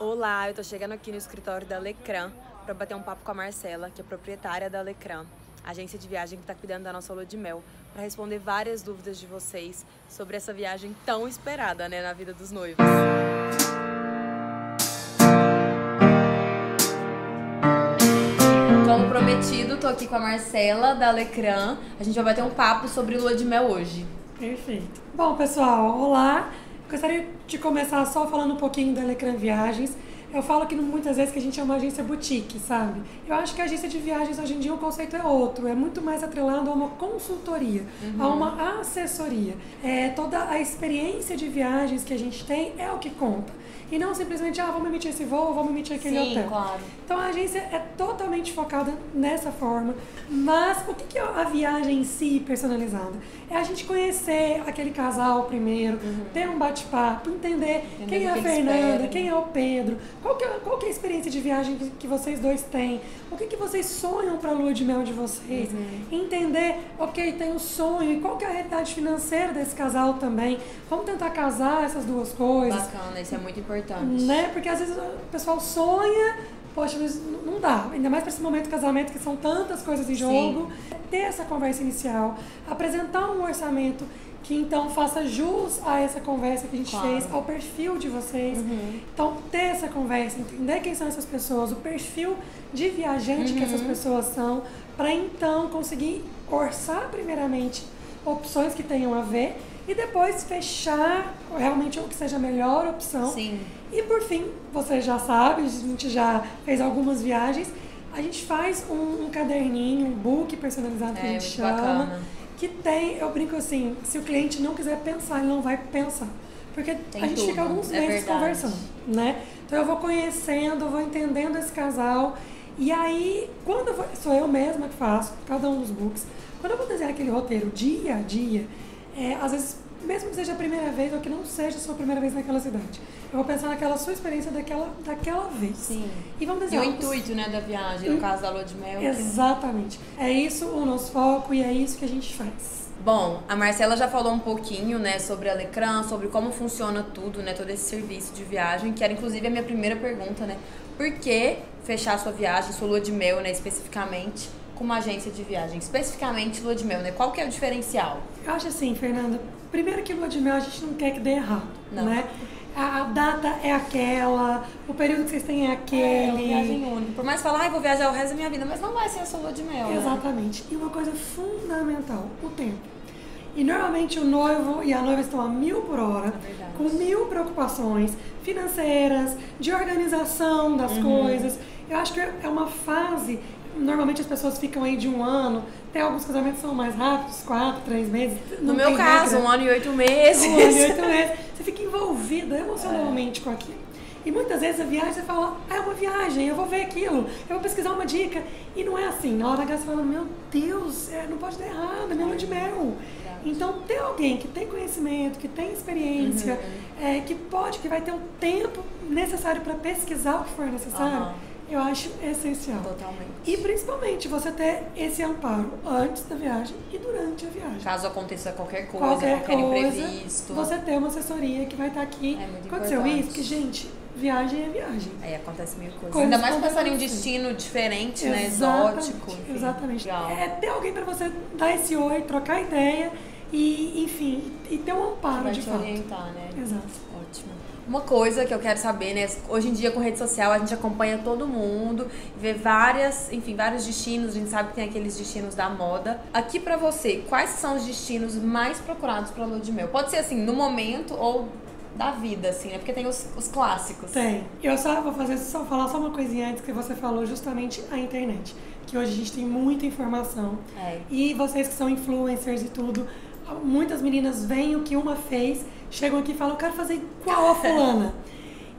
Olá, eu tô chegando aqui no escritório da Lecran para bater um papo com a Marcela, que é proprietária da Lecran, agência de viagem que está cuidando da nossa lua de mel, para responder várias dúvidas de vocês sobre essa viagem tão esperada, né, na vida dos noivos. Como prometido, tô aqui com a Marcela da Lecran. A gente vai bater um papo sobre lua de mel hoje. Perfeito. Bom, pessoal, olá. Gostaria de começar só falando um pouquinho da Lecran Viagens. Eu falo que muitas vezes que a gente é uma agência boutique, sabe? Eu acho que a agência de viagens hoje em dia o conceito é outro, é muito mais atrelado a uma consultoria, a uma assessoria. Toda a experiência de viagens que a gente tem é o que conta. E não simplesmente, vamos emitir esse voo, vamos emitir aquele hotel. Claro. Então a agência é totalmente focada nessa forma. Mas o que é a viagem em si personalizada? É a gente conhecer aquele casal primeiro, ter um bate-papo, entender quem é a Fernanda, quem é o Pedro, qual que é a experiência de viagem que vocês dois têm, o que vocês sonham para a lua de mel de vocês, entender, ok, tem um sonho, e qual que é a realidade financeira desse casal também. Vamos tentar casar essas duas coisas. Bacana, isso é muito importante. Né? Porque às vezes o pessoal sonha, poxa, mas não dá. Ainda mais para esse momento do casamento, que são tantas coisas em jogo. Ter essa conversa inicial, apresentar um orçamento que então faça jus a essa conversa que a gente fez, ao perfil de vocês. Então, ter essa conversa, entender quem são essas pessoas, o perfil de viajante que essas pessoas são, para então conseguir orçar primeiramente opções que tenham a ver e depois fechar realmente o que seja a melhor opção. Sim. E por fim, você já sabe, a gente já fez algumas viagens, a gente faz um caderninho, um book personalizado que a gente chama, bacana. Que tem, eu brinco assim, se o cliente não quiser pensar, ele não vai pensar. Porque a gente fica alguns meses conversando, né? Então eu vou conhecendo, eu vou entendendo esse casal. E aí, sou eu mesma que faço, cada um dos books, quando eu vou desenhar aquele roteiro dia a dia, às vezes, mesmo que seja a primeira vez ou que não seja a sua primeira vez naquela cidade, eu vou pensar naquela sua experiência daquela vez. Sim. E vamos desenhar. E o intuito, né, da viagem, no caso da lua de mel. Exatamente. É isso o nosso foco e é isso que a gente faz. Bom, a Marcela já falou um pouquinho, né, sobre a Lecran, sobre como funciona tudo, né, todo esse serviço de viagem, que era inclusive a minha primeira pergunta, né? Por que fechar sua viagem, sua lua de mel, né, especificamente, com uma agência de viagem? Especificamente lua de mel, né? Qual que é o diferencial? Eu acho assim, Fernanda, primeiro que lua de mel a gente não quer que dê errado, né? A data é aquela, o período que vocês têm é aquele. É uma viagem única. Por mais que falar, vou viajar o resto da minha vida, mas não vai ser a sua lua de mel. Exatamente. Né? E uma coisa fundamental, o tempo. E normalmente o noivo e a noiva estão a 1000 por hora, com 1000 preocupações financeiras, de organização das coisas. Eu acho que é uma fase, normalmente as pessoas ficam aí de 1 ano, tem alguns casamentos que são mais rápidos, 4, 3 meses. No meu caso, 1 ano e 8 meses. 1 ano e 8 meses. Você fica envolvida emocionalmente com aquilo. E muitas vezes a viagem, você fala, é uma viagem, eu vou ver aquilo, eu vou pesquisar uma dica. E não é assim. Na hora que você fala, meu Deus, não pode dar errado, é minha lua de mel. Então, ter alguém que tem conhecimento, que tem experiência, que vai ter o tempo necessário para pesquisar o que for necessário, eu acho essencial. Totalmente. E principalmente você ter esse amparo antes da viagem e durante a viagem. Caso aconteça qualquer coisa, qualquer imprevisto. Você ter uma assessoria que vai estar aqui. É muito Aconteceu importante. isso, porque, gente, viagem é viagem. Acontece mil coisas. Coisas Ainda mais pensar em um destino diferente, né? Exótico. Enfim. Exatamente. Legal. Ter alguém para você dar esse oi, trocar ideia e, enfim, e ter um amparo vai de te fato. orientar, né? Exato. Ótimo. Uma coisa que eu quero saber, né? Hoje em dia com rede social a gente acompanha todo mundo, vê vários destinos, a gente sabe que tem aqueles destinos da moda. Aqui pra você, quais são os destinos mais procurados pra lua de mel? Pode ser assim, no momento ou da vida, assim, né? Porque tem os clássicos. Tem. Eu só vou falar só uma coisinha antes que você falou, justamente a internet. Que hoje a gente tem muita informação. E vocês que são influencers e tudo, muitas meninas veem o que uma fez, chegam aqui e falam, eu quero fazer igual a fulana.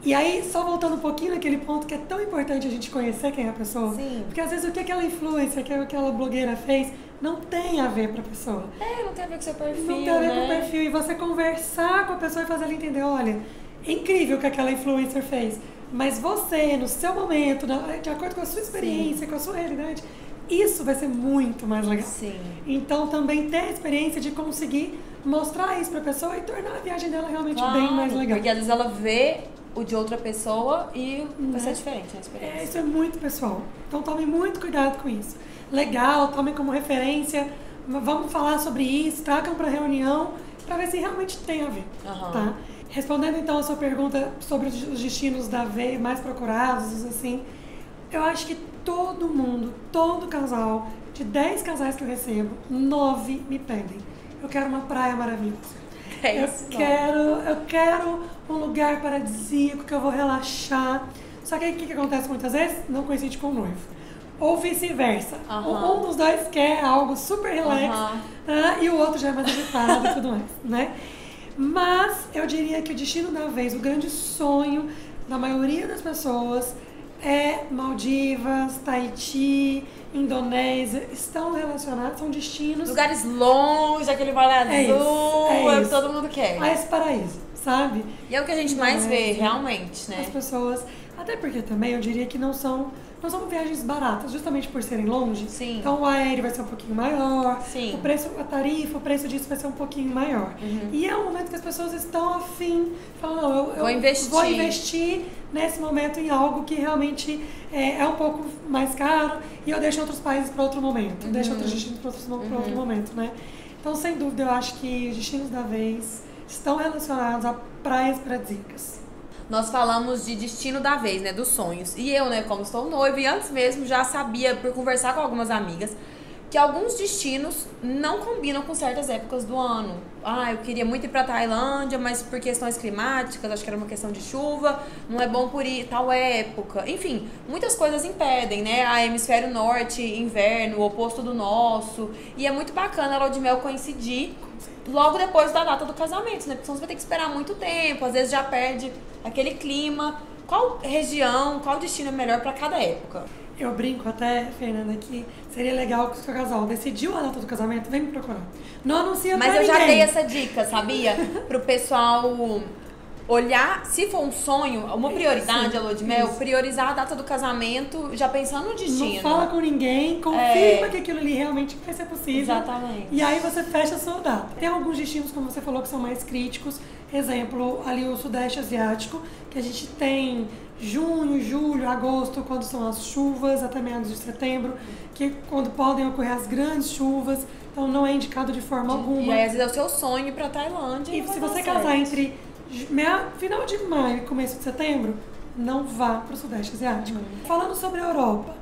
E aí, só voltando um pouquinho naquele ponto que é tão importante a gente conhecer quem é a pessoa. Sim. Porque às vezes o que aquela influencer, que aquela blogueira fez, não tem a ver pra pessoa. Não tem a ver com o seu perfil, não tem a ver com o perfil. E você conversar com a pessoa e fazer ela entender, olha, é incrível o que aquela influencer fez. Mas você, no seu momento, de acordo com a sua experiência, com a sua realidade, isso vai ser muito mais legal. Sim. Então, também ter a experiência de conseguir mostrar isso pra pessoa e tornar a viagem dela realmente bem mais legal. Porque às vezes ela vê o de outra pessoa e vai ser diferente a experiência. Isso é muito pessoal. Então tome muito cuidado com isso. Legal, tome como referência, vamos falar sobre isso, tragam para reunião para ver se realmente tem a ver. Tá? Respondendo então a sua pergunta sobre os destinos da vez mais procurados, assim, eu acho que todo mundo, todo casal, de 10 casais que eu recebo, 9 me pedem. Eu quero uma praia maravilhosa. Eu quero um lugar paradisíaco que eu vou relaxar. Só que aí o que acontece muitas vezes? Não coincide com o noivo. Ou vice-versa. Um dos dois quer algo super relax e o outro já é mais agitado e tudo mais, né? Mas eu diria que o destino da vez, o grande sonho da maioria das pessoas é Maldivas, Tahiti, Indonésia, estão relacionados, são destinos... Lugares longe, aquele mar azul, é o que todo mundo quer. Esse paraíso, sabe? E é o que a gente mais vê, realmente, né? As pessoas... Até porque também eu diria que não são viagens baratas, justamente por serem longe. Sim. Então o aéreo vai ser um pouquinho maior, Sim. a tarifa, o preço disso vai ser um pouquinho maior. E é um momento que as pessoas estão afim, falam, não, eu vou investir nesse momento em algo que realmente é um pouco mais caro e eu deixo outros países para outro momento, deixo outros destinos para outro momento, né? Então, sem dúvida, eu acho que os destinos da vez estão relacionados a praias paradisíacas. Nós falamos de destino da vez, né, dos sonhos. E eu, né, como estou noiva, e antes mesmo já sabia, por conversar com algumas amigas, que alguns destinos não combinam com certas épocas do ano. Eu queria muito ir pra Tailândia, mas por questões climáticas, acho que era uma questão de chuva, não é bom por ir tal época. Enfim, muitas coisas impedem, né? A hemisfério norte, inverno, o oposto do nosso. E é muito bacana a lua de mel coincidir logo depois da data do casamento, né? Porque senão você vai ter que esperar muito tempo, às vezes já perde aquele clima. Qual região, qual destino é melhor para cada época? Eu brinco até, Fernanda, que seria legal que o seu casal decidiu a data do casamento, vem me procurar. Não anuncia pra ninguém. Mas eu já dei essa dica, sabia? Pro pessoal olhar, se for um sonho, uma prioridade, a lua de mel, priorizar a data do casamento, já pensando no destino. Não fala com ninguém, confirma que aquilo ali realmente vai ser possível. Exatamente. E aí você fecha a sua data. Tem alguns destinos, como você falou, que são mais críticos. Exemplo, ali o Sudeste Asiático, que a gente tem junho, julho, agosto, quando são as chuvas, até meados de setembro, que quando podem ocorrer as grandes chuvas, então não é indicado de forma alguma. E aí, às vezes, é o seu sonho ir pra Tailândia. E se você casar entre final de maio e começo de setembro, não vá para o Sudeste Asiático. Falando sobre a Europa,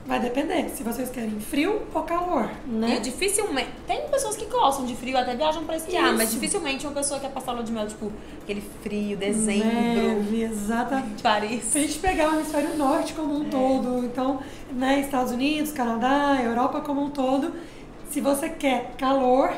vai depender se vocês querem frio ou calor, né? E dificilmente... Tem pessoas que gostam de frio, até viajam pra esquiar, mas dificilmente uma pessoa quer passar lua de mel, tipo, aquele frio, dezembro. Neve, exatamente. Paris. Se a gente pegar o hemisfério norte como um todo, então, né, Estados Unidos, Canadá, Europa como um todo, se você quer calor,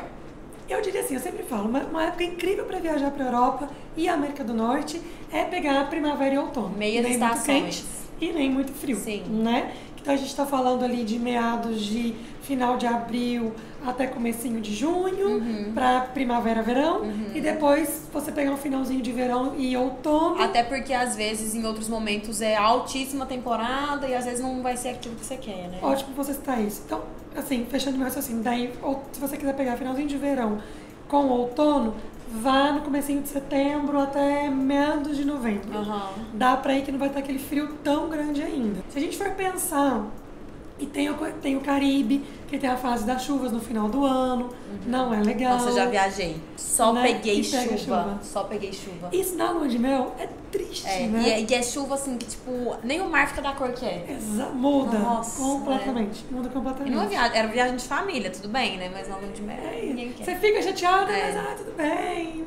eu diria assim, eu sempre falo, uma época incrível para viajar para a Europa e a América do Norte é pegar a primavera e outono. Meias nem estações. Muito quente e nem muito frio. Sim. Né? Então a gente está falando ali de meados de final de abril até comecinho de junho, para primavera, verão, e depois você pegar um finalzinho de verão e outono. Até porque às vezes em outros momentos é altíssima temporada e às vezes não vai ser aquilo que você quer, né? Ótimo você citar isso. Então, assim, fechando meu raciocínio, daí, se você quiser pegar finalzinho de verão com outono, vá no comecinho de setembro até meados de novembro. Dá pra ir que não vai estar aquele frio tão grande ainda. Se a gente for pensar, e tem o Caribe, que tem a fase das chuvas no final do ano, não é legal. Nossa, já viajei. Só né? peguei chuva. Só peguei chuva. Isso na lua de mel é triste, né? E é chuva assim que, tipo, nem o mar fica da cor que é. Muda. Nossa, completamente. Muda completamente. E numa viagem, era viagem de família, tudo bem, né? Mas na lua de mel, ninguém quer. Você fica chateada, mas tudo bem.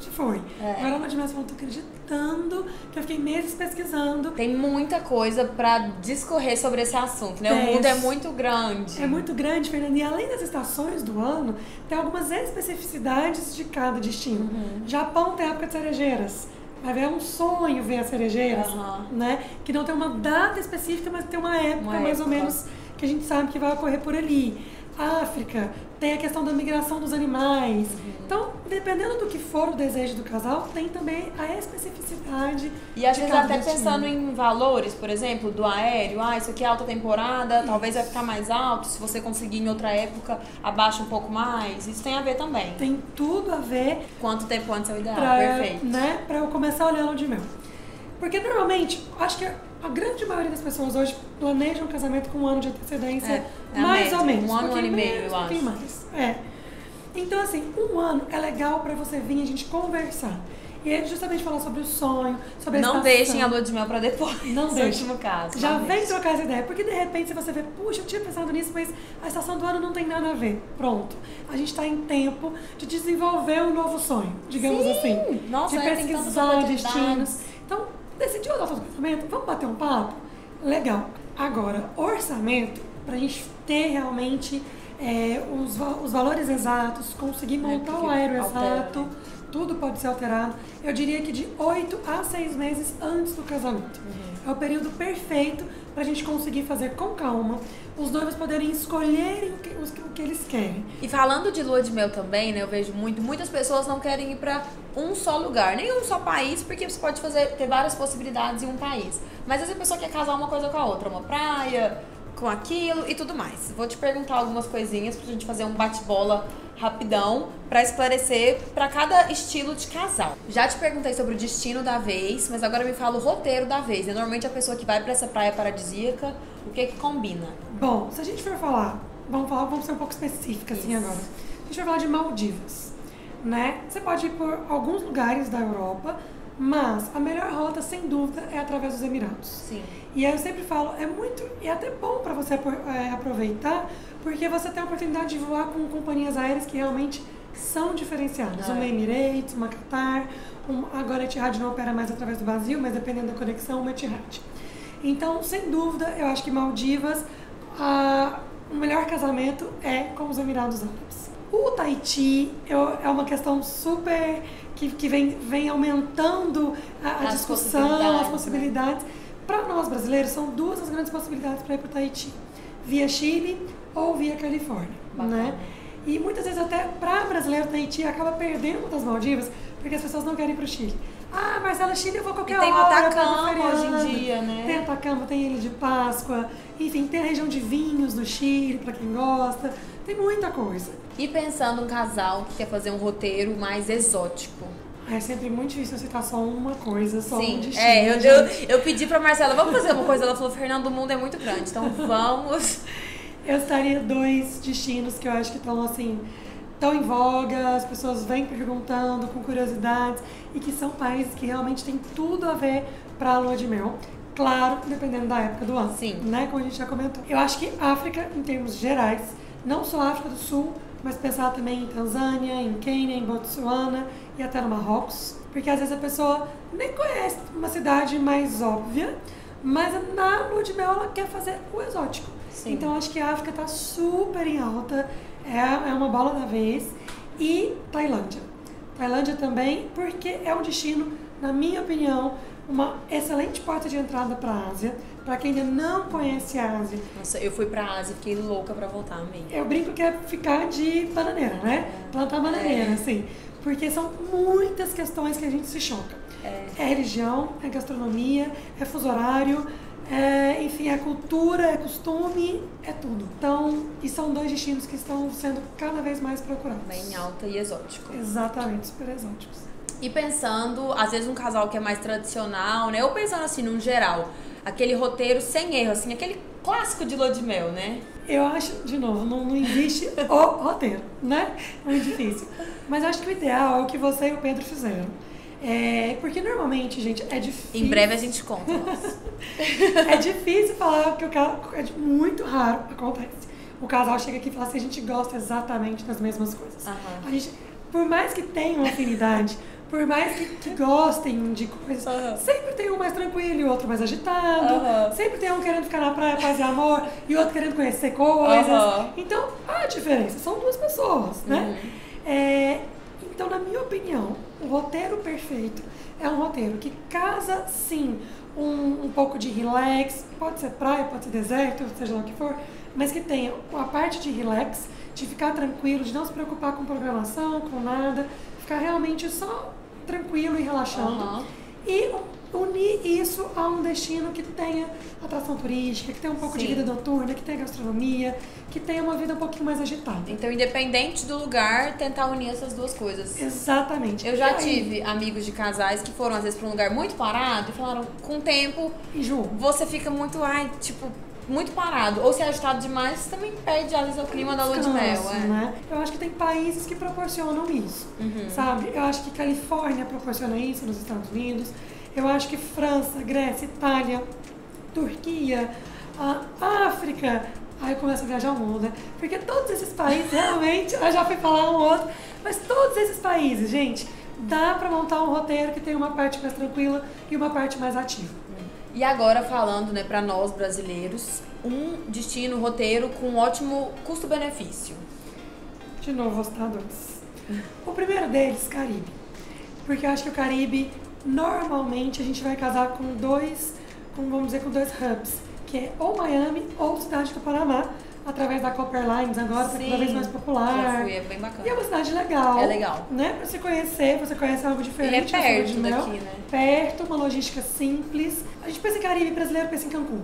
Já foi. Agora na de mel, eu não tô acreditando que eu fiquei meses pesquisando. Tem muita coisa pra discorrer sobre esse assunto, né? O mundo é muito grande. É muito grande, Fernanda. E além das estações do ano, tem algumas especificidades de cada destino. Japão tem a época de cerejeiras. Vai ver, é um sonho ver as cerejeiras, né? Que não tem uma data específica, mas tem uma época mais ou menos que a gente sabe que vai ocorrer por ali. África tem a questão da migração dos animais. Então, dependendo do que for o desejo do casal, tem também a especificidade. E às vezes até pensando em valores, por exemplo, do aéreo, isso aqui é alta temporada, talvez vai ficar mais alto, se você conseguir em outra época, abaixa um pouco mais. Isso tem a ver também. Tem tudo a ver. Quanto tempo antes é o ideal, perfeito. Perfeito. Né, pra eu começar a olhar lua de mel. Porque normalmente, acho que a grande maioria das pessoas hoje planejam um casamento com um ano de antecedência, mais ou menos. Um ano e meio, eu acho. Mais. Então, assim, um ano é legal pra você vir e a gente conversar. E aí, justamente falar sobre o sonho, sobre a estação. Não deixem a lua de mel pra depois. Não deixem. No caso. Já vem trocar essa ideia. Porque, de repente, se você vê, puxa, eu tinha pensado nisso, mas a estação do ano não tem nada a ver. Pronto. A gente tá em tempo de desenvolver um novo sonho, digamos assim. Nossa, de pesquisar destinos. Então, decidiu a data do casamento? Vamos bater um papo? Legal. Agora, orçamento, pra gente ter realmente os valores exatos, conseguir montar o aero exato, tudo pode ser alterado. Eu diria que de 8 a 6 meses antes do casamento. É o período perfeito pra gente conseguir fazer com calma, os noivos poderem escolherem o que eles querem. E falando de lua de mel também, né, eu vejo muitas pessoas não querem ir pra um só lugar, nem um só país, porque você pode ter várias possibilidades em um país. Mas às vezes a pessoa quer casar uma coisa com a outra, uma praia, com aquilo e tudo mais. Vou te perguntar algumas coisinhas pra gente fazer um bate-bola rapidão pra esclarecer pra cada estilo de casal. Já te perguntei sobre o destino da vez, mas agora me fala o roteiro da vez. É normalmente a pessoa que vai pra essa praia paradisíaca, o que combina? Bom, se a gente for falar, vamos ser um pouco específica assim agora. A gente vai falar de Maldivas, né? Você pode ir por alguns lugares da Europa, mas a melhor rota, sem dúvida, é através dos Emirados. Sim. E aí eu sempre falo, é até bom para você aproveitar, porque você tem a oportunidade de voar com companhias aéreas que realmente são diferenciadas. Uma Emirates, uma Qatar, agora a Etihad não opera mais através do Brasil, mas dependendo da conexão, uma Etihad. Então, sem dúvida, eu acho que Maldivas, o melhor casamento é com os Emirados Árabes. O Tahiti é uma questão super que vem aumentando a discussão, as possibilidades. Para nós brasileiros, são duas as grandes possibilidades para ir para o Tahiti. Via Chile ou via Califórnia. Né? E muitas vezes até para brasileiro, o Tahiti acaba perdendo das Maldivas, porque as pessoas não querem ir para o Chile. Ah, Marcela, Chile eu vou qualquer hora. Tem o Atacama hoje em dia, né? Tem Atacama, tem Ilha de Páscoa, enfim, tem a região de vinhos do Chile, para quem gosta. Tem muita coisa. E pensando um casal que quer fazer um roteiro mais exótico? É sempre muito difícil citar só uma coisa, só um destino. Eu pedi pra Marcela, vamos fazer uma coisa? Ela falou, Fernando, o mundo é muito grande, então vamos. Eu estaria 2 destinos que eu acho que estão assim, tão em voga, as pessoas vêm perguntando com curiosidades e que são países que realmente têm tudo a ver pra lua de mel. Claro, dependendo da época do ano. Sim. Né? Como a gente já comentou. Eu acho que África, em termos gerais, não só África do Sul, mas pensar também em Tanzânia, em Quênia, em Botsuana e até no Marrocos. Porque às vezes a pessoa nem conhece uma cidade mais óbvia, mas na lua de mel ela quer fazer o exótico. Sim. Então acho que a África está super em alta, é uma bola da vez. E Tailândia. Tailândia também, porque é um destino, na minha opinião, uma excelente porta de entrada para a Ásia. Para quem ainda não conhece a Ásia. Nossa, eu fui pra Ásia, fiquei louca pra voltar, amei. Eu brinco que é ficar de bananeira, né? Plantar bananeira, assim. Porque são muitas questões que a gente se choca. É religião, é gastronomia, é fuso horário, enfim, é cultura, é costume, é tudo. Então, e são 2 destinos que estão sendo cada vez mais procurados. Bem alta e exótico. Exatamente, super exóticos. E pensando, às vezes um casal que é mais tradicional, né? Ou pensando assim, num geral, aquele roteiro sem erro, assim, aquele clássico de lua de mel, né? Eu acho, de novo, não existe o roteiro, né? É muito difícil. Mas acho que o ideal é o que você e o Pedro fizeram. Porque normalmente, gente, é difícil. Em breve a gente conta. É difícil falar que o casal. É muito raro acontece. O casal chega aqui e fala assim: a gente gosta exatamente das mesmas coisas. A gente, por mais que tenham uma afinidade, por mais que gostem de coisas, sempre tem um mais tranquilo e o outro mais agitado. Sempre tem um querendo ficar na praia, paz e amor, e outro querendo conhecer coisas. Então, há diferença. São 2 pessoas, né? Então, na minha opinião, o roteiro perfeito é um roteiro que casa, sim, um pouco de relax. Pode ser praia, pode ser deserto, seja lá o que for. Mas que tenha a parte de relax, de ficar tranquilo, de não se preocupar com programação, com nada. Ficar realmente só tranquilo e relaxando. E unir isso a um destino que tenha atração turística, que tenha um pouco de vida noturna, que tenha gastronomia, que tenha uma vida um pouquinho mais agitada. Então, independente do lugar, tentar unir essas duas coisas. Exatamente. Eu já tive amigos de casais que foram, às vezes, pra um lugar muito parado e falaram, com o tempo, você fica muito, muito parado. Ou se é agitado demais, você também perde, às vezes, o clima da lua de mel. Né? Eu acho que tem países que proporcionam isso, sabe? Eu acho que Califórnia proporciona isso nos Estados Unidos. Eu acho que França, Grécia, Itália, Turquia, a África... Aí eu começo a viajar o mundo, né? Porque todos esses países, realmente, eu já fui falar um outro, mas todos esses países, gente, dá pra montar um roteiro que tem uma parte mais tranquila e uma parte mais ativa. E agora falando, né, pra nós brasileiros, um destino, roteiro com um ótimo custo-benefício. De novo, vou citar dois. O primeiro deles, Caribe. Porque eu acho que o Caribe, normalmente, a gente vai casar com dois hubs. Que é ou Miami ou Cidade do Panamá, através da Copper Lines agora, que é cada vez mais popular. Já fui, é bem bacana. E é uma cidade legal. É legal. Né? Pra você conhece algo diferente. E é perto daqui, né? Perto, uma logística simples. A gente pensa em Caribe, brasileiro pensa em Cancún.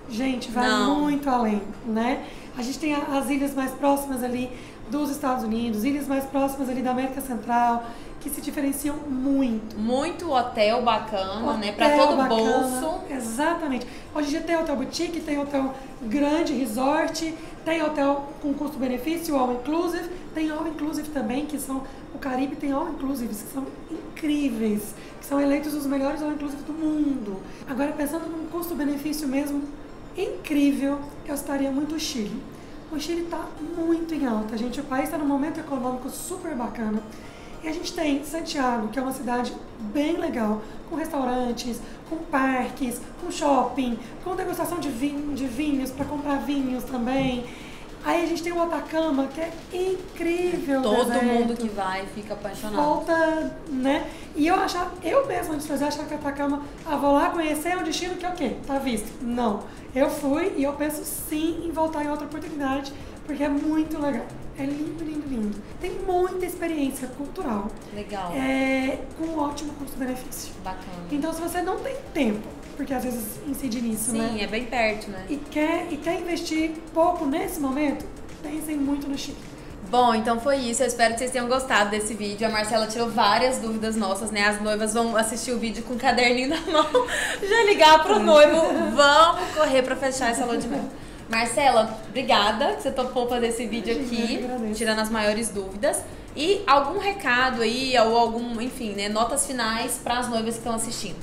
Gente, vai muito além, né? A gente tem as ilhas mais próximas ali dos Estados Unidos, ilhas mais próximas ali da América Central, que se diferenciam muito. Muito hotel bacana, né? Pra todo bolso. Exatamente. Hoje em dia tem hotel boutique, tem hotel grande, resort, tem hotel com custo-benefício, all-inclusive, tem all-inclusive também, que são... O Caribe tem all-inclusives, que são incríveis, que são eleitos os melhores all-inclusive do mundo. Agora, pensando num custo-benefício mesmo incrível, eu estaria muito o Chile. O Chile está muito em alta, gente. O país está num momento econômico super bacana. E a gente tem Santiago, que é uma cidade bem legal, com restaurantes, com parques, com shopping, com degustação de vinhos, para comprar vinhos também. Aí a gente tem o Atacama, que é incrível. Todo mundo que vai fica apaixonado. Volta, né? E eu mesma, antes de fazer, achava que Atacama, vou lá conhecer, é um destino que, ok, tá visto. Não. Eu fui e eu penso sim em voltar em outra oportunidade, porque é muito legal. É lindo, lindo, lindo. Tem muita experiência cultural. Legal. Com um ótimo custo-benefício. Bacana. Então, se você não tem tempo, porque às vezes incide nisso, sim, né? Sim, é bem perto, né? E quer investir pouco nesse momento, pensem muito no Chile. Bom, então foi isso. Eu espero que vocês tenham gostado desse vídeo. A Marcela tirou várias dúvidas nossas, né? As noivas vão assistir o vídeo com o caderninho na mão, já ligar pro noivo. Vamos correr pra fechar essa lua de mel. Marcela, obrigada que você topou fazer esse vídeo aqui, tirando as maiores dúvidas. E algum recado aí, ou enfim, né, notas finais para as noivas que estão assistindo.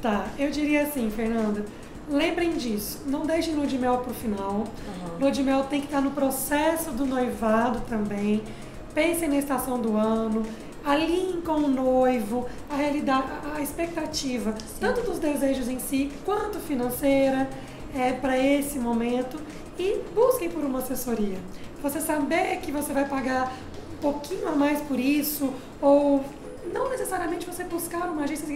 Tá, eu diria assim, Fernanda, lembrem disso, não deixem lua de mel pro final. Lua de mel tem que estar no processo do noivado também. Pensem na estação do ano, alinhem com o noivo, a realidade, a expectativa, tanto dos desejos em si, quanto financeira, para esse momento, e busquem por uma assessoria. Você saber que você vai pagar um pouquinho a mais por isso, ou não necessariamente você buscar uma agência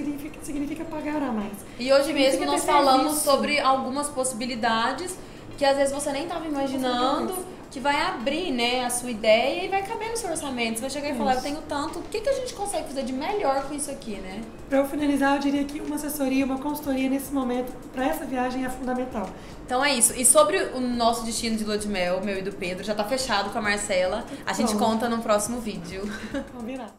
significa pagar a mais. E hoje mesmo nós falamos sobre algumas possibilidades que às vezes você nem estava imaginando, que vai abrir, né, a sua ideia e vai caber no seu orçamento. Você vai chegar e falar, eu tenho tanto, o que a gente consegue fazer de melhor com isso aqui, né? Para eu finalizar, eu diria que uma assessoria, uma consultoria nesse momento, para essa viagem é fundamental. Então é isso. E sobre o nosso destino de lua de mel, meu e do Pedro, já tá fechado com a Marcela. A gente conta no próximo vídeo. Combinado.